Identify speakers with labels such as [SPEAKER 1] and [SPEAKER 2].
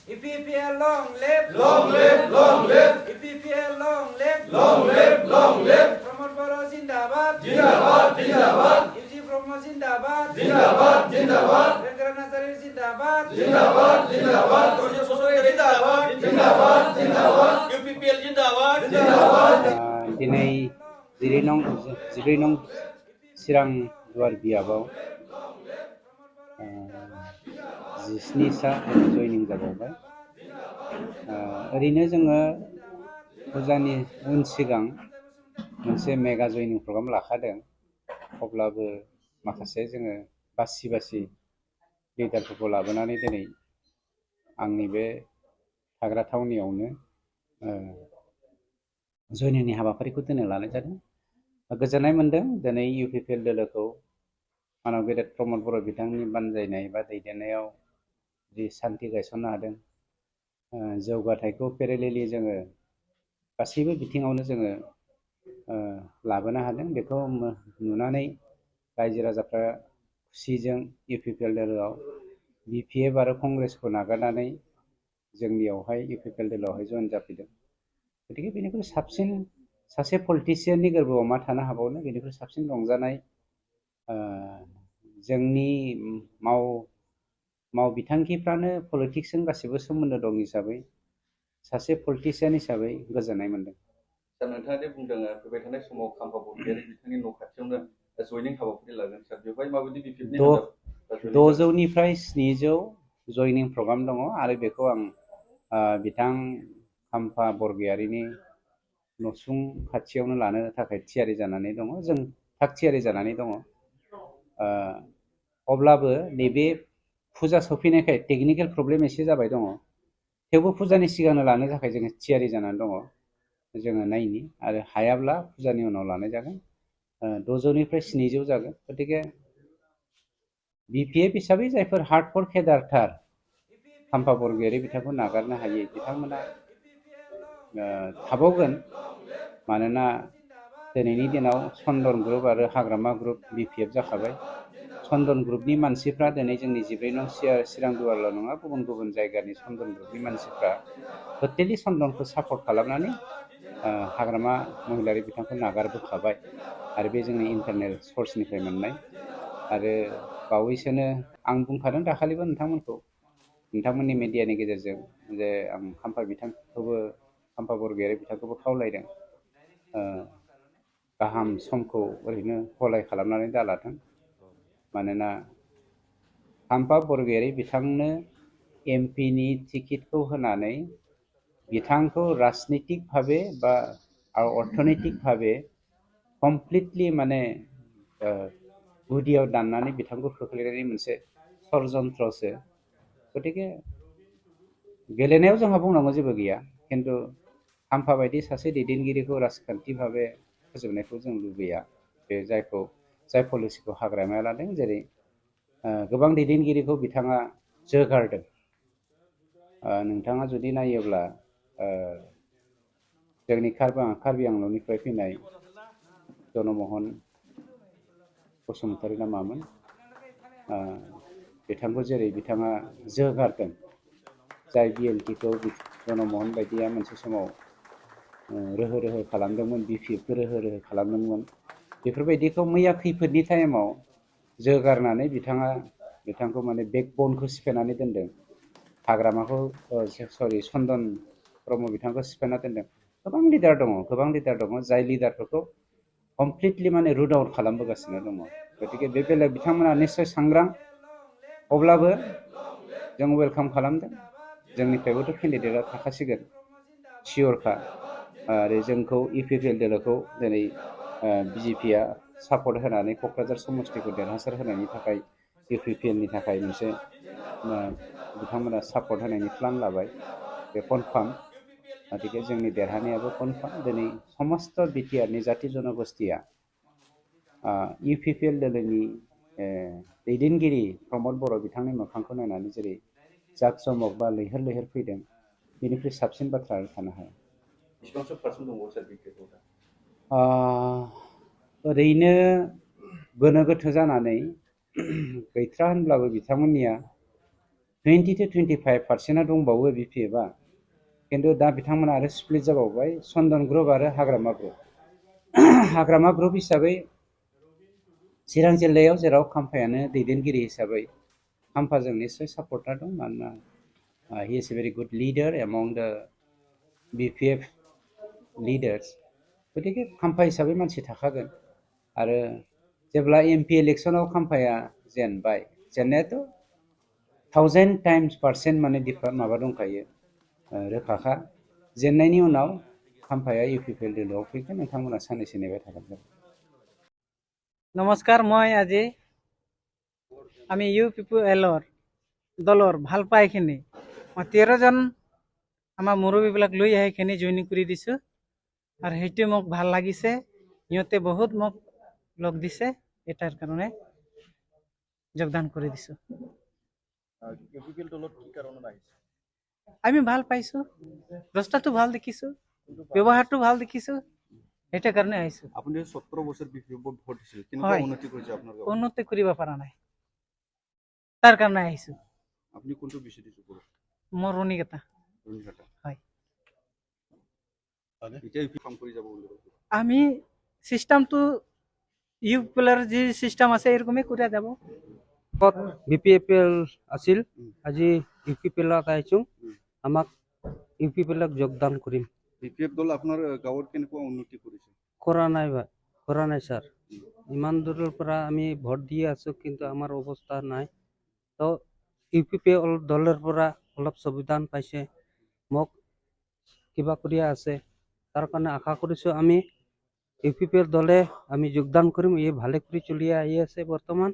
[SPEAKER 1] UPPL long live,
[SPEAKER 2] long live, long live,
[SPEAKER 1] UPPL long live,
[SPEAKER 2] long live, long live.
[SPEAKER 1] Pramod Boro Zindabad,
[SPEAKER 2] Zindabad, Zindabad,
[SPEAKER 1] UG Promo Zindabad,
[SPEAKER 2] Zindabad, Zindabad,
[SPEAKER 1] Rendra Nazari Zindabad,
[SPEAKER 2] Zindabad, Zindabad,
[SPEAKER 3] Zindabad,
[SPEAKER 2] Zindabad, Zindabad,
[SPEAKER 3] UPPL Zindabad,
[SPEAKER 2] Zindabad.
[SPEAKER 4] दिनै 14 नं चिरां दुवार बियाबाव 17 सा जयनिं जाबावबाय। ओरैनो जोङो फुजानि उन सिगां मोनसे मेगा जयनिं प्रग्राम लाखादों, अब्लाबो माखासे जोङो बासि लिडारफोरखौ लाबोनानै दिनै आंनि बे थाग्रा थावनियावनो जयनिंनि हाबाफारिखौ दिनै लानाय जादों। गोजोननाय मोन्दों दिनै UPPL दोलोखौ मानव गेदेर प्रमद बर' बिथांनि बानजायनाय बा दैदेननायाव जि सान्थि गायसननो हादों, जौगाथायखौ पेरेलेलि जोङो गासैबो बिथिङावनो जोङो लाबोनो हादों। बेखौ नुनानै रायजो राजाफ्रा खुसिजों UPPL दोलोआव BPF आरो कंग्रेसखौ नागारनानै जोंनियावहाय UPPL दोलोआवहाय जइन जाफैदों। गतिके बेनिख्रुइ साबसिन सासे पलिटिसियाननि गोरबोआव मा थानो हाबावनो, बेनिख्रुइ साबसिन रंजानाय जोंनि माव बिथांखिफ्रानो पलिटिक्सजों गासिबो सोमोन्दो दं हिसाबै सासे पलिटिसियान हिसाबै गोजोननाय मोन्दों।
[SPEAKER 3] सार नोंथाङा जे बुंदों फैबाय थानाय समाव खाम्फा बरगयारि बिथांनि न' खाथियावनो जयनिं हाबाफारि लागोन, सार बेवहाय माबायदि BPFनि
[SPEAKER 4] 600 निफ्राय 700 जयनिं प्रग्राम दङ आरो बेखौ आं बिथां खाम्फा बरगयारिनि नसुं खाथियावनो लानो थाखाय थियारि जानानै दङ। जों थाग थियारि जानानै दङ। अब्लाबो नैबे फुजा सफैनायखाय टेकनिकेल प्रब्लेम एसे जाबाय दङ, थेवबो फुजानि सिगांनो लानो थाखाय जोङो थियारि जानानै दङ। जोङो नायनि आरो हायाब्ला फुजानि उनाव लानाय जागोन। 600 निफ्राय 700 जागोन। गतिके BPF हिसाबै जायफोर हार्डकोर केडारथार खाम्फा बरगयारि बिथांखौ नागारनो हायै बिथांमोना थाबावगोन, मानोना दिनैनि दिनाव चन्दन ग्रुप आरो हाग्रामा ग्रुप BPF जाखाबाय। चन्दन ग्रुपनि मानसिफ्रा दिनै जोंनि 14 नं चिरां दुवारल' नङा, गुबुन गुबुन जायगानि चन्दन ग्रुपनि मानसिफ्रा टटेलि चन्दनखौ सापर्ट खालामनानै हाग्रामा महिलारि बिथांखौ नागारबोखाबाय आरो बे जोंनि इन्टारनेल सर्सनिफ्राय मोननाय। आरो बावैसोनो आं बुंखादों दाखालिबो नोंथांमोननि मिडियानि गेजेरजों जे आं खाम्फा बरगयारि बिथांखौबो खावलायदों गाहाम समखौ ओरैनो हलाय खालामनानै दालाथों, मानोना खाम्फा बरगयारि बिथांनो MP नि टिकेटखौ होनानै बिथांखौ राजनितिक भाबे बा अर्थनैतिक भाबे कमप्लिटलि माने गुदियाव दाननानै बिथांखौ खोख्लैनायनि मोनसे षड़यन्त्रसो। गतिके गेलेनायाव जोंहा बुंनांगौ जेबो गैया, खिन्थु खाम्फा बायदि सासे दैदेनगिरिखौ राजखान्थि भाबे फोजोबनायखौ जों लुबैया। बे जाय पलिसिखौ हाग्रामाया लादों, जेरै गोबां दैदेनगिरिखौ बिथाङा जोगारदों। नोंथाङा जुदि नायोब्ला जोंनि कार्बि आंलंनिफ्राय फैनाय जनमोहन बसुमतारी ना मामोन, बिथांखौ जेरै बिथाङा जोगारदों, जाय BLTखौ जनमोहन बायदिया मोनसे समाव रोहो रोहो खालामदोंमोन, BPFखौ रोहो रोहो खालामदोंमोन, बेफोरबायदिखौ मैया खैफोदनि टाइमाव जोगारनानै बिथांखौ माने बेकबनखौ सिफायनानै दोनदों। हाग्रामाखौ चन्दन ब्रह्म बिथांखौ सिफायना दोनदों। गोबां लिडार दङ जाय लिडारफोरखौ कमप्लिटलि माने रुट आउट खालामबोगासिनो दङ। गतिके बे बेलायाव बिथांमोना निस्सय सांग्रां, अब्लाबो जों वेलकाम खालामदों। जोंनिफ्रायबोथ' केन्डिडेटआ थाखासिगोन सियरखा, आरो जोंखौ UPPL दोलोखौ दिनै BJPआ सापर्ट होनानै क'क्राझार समस्तिखौ देरहासार होनायनि थाखाय UPPLनि थाखाय मोनसे बिथांमोना सापर्ट होनायनि प्लान लाबाय, बे कनफार्म। गतिके जोंनि देरहानायाबो कनफार्म। दिनै समस्त BTRनि जाति जनगोष्ठिया UPPL दोलोनि दैदेनगिरि प्रमद बर' बिथांनि मोखांखौ नायनानै जेरै जाक-जमक बा लैहोर लैहोर फैदों, बेनिख्रुइ साबसिन बाथ्रा आरो थानो हाया।
[SPEAKER 3] बेसेबांसो पार्सेन्ट दंबावो सार BPF?
[SPEAKER 4] ओरैनो गोनो गोथो जानानै गैथ्रा होनब्लाबो बिथांमोननिया 20 to 25% दंबावो BPF आ किन्तु दा बिथांमोना आरो स्प्लिट जाबावबाय चन्दन ग्रुप आरो हाग्रामा ग्रुप हाग्रामा ग्रुप हिसाबै चिरां जिल्लायाव जेराव खाम्फायानो दैदेनगिरि हिसाबै खाम्फाजों निश्चय सापर्टार दं मानोना he is a very good leader among the BPF leaders गतिके खाम्फा हिसाबै मानसि थाखागोन आरो जेब्ला MP इलेक्सनाव खाम्फाया जेनबाय जेननायाथ' 1000 times% माने माबा दंखायो रोखाखा जेननायनि उनाव खाम्फाया UPPL दोलोआव फैगोन नोंथांमोना साननैसो नेबाय थागोन।
[SPEAKER 5] नमस्कार मैं আজি আমি UPPL দলৰ ভাল পাইখিনি মই 13 জন আমাৰ মুৰব্বীবিলাক লৈ আহিখিনি জইনিং কৰি দিছো আৰু সেইটো মোক ভাল লাগিছে ইহঁতে বহুত মোক লগ দিছে এটাৰ কাৰণে যোগদান কৰি দিছো।
[SPEAKER 3] UPPL দলত কি কাৰণত আহিছে?
[SPEAKER 5] আমি ভাল পাইছো ৰাস্তাটো ভাল দেখিছো ব্যৱহাৰটো ভাল দেখিছো এটা কাৰণে আহিছো।
[SPEAKER 3] আপুনি 17 বছৰ BPF ভোট দিছিল কিন্তু উন্নতি কৰিছে আপোনাৰ গাঁৱত?
[SPEAKER 5] উন্নতি কৰিব পৰা নাই তাৰ কাৰণে আহিছো।
[SPEAKER 3] আপুনি কোনটো বিচাৰিছে কৰিব?
[SPEAKER 5] মোৰ ৰুণিকেটা হয়।
[SPEAKER 3] এতিয়া কাম কৰি যাব বুলি কৈছে।
[SPEAKER 5] আমি সিস্টেমটো UPPLৰ যি সিস্টেম আছে এরকমই করে যাব।
[SPEAKER 6] BPFL আছিল আজি UPPLত আহিছো আমাক UPPLক যোগদান কৰিম।
[SPEAKER 3] BPF দল আপোনাৰ গাঁৱত কেনেকুৱা উন্নতি কৰিছে?
[SPEAKER 6] কৰা নাই স্যার ইমান দূৰৰ পৰা আমি ভোট দি আছো কিন্তু আমাৰ অৱস্থা নাই তো UPPL দলৰ পৰা অলপ সুবিধান পাইছে মোক কিবা কৰি আছে তাৰ কাৰণে আশা কৰিছো আমি UPPL দলে আমি যোগদান কৰিম এই ভালে কৰি চলি আহি আছে বৰ্তমান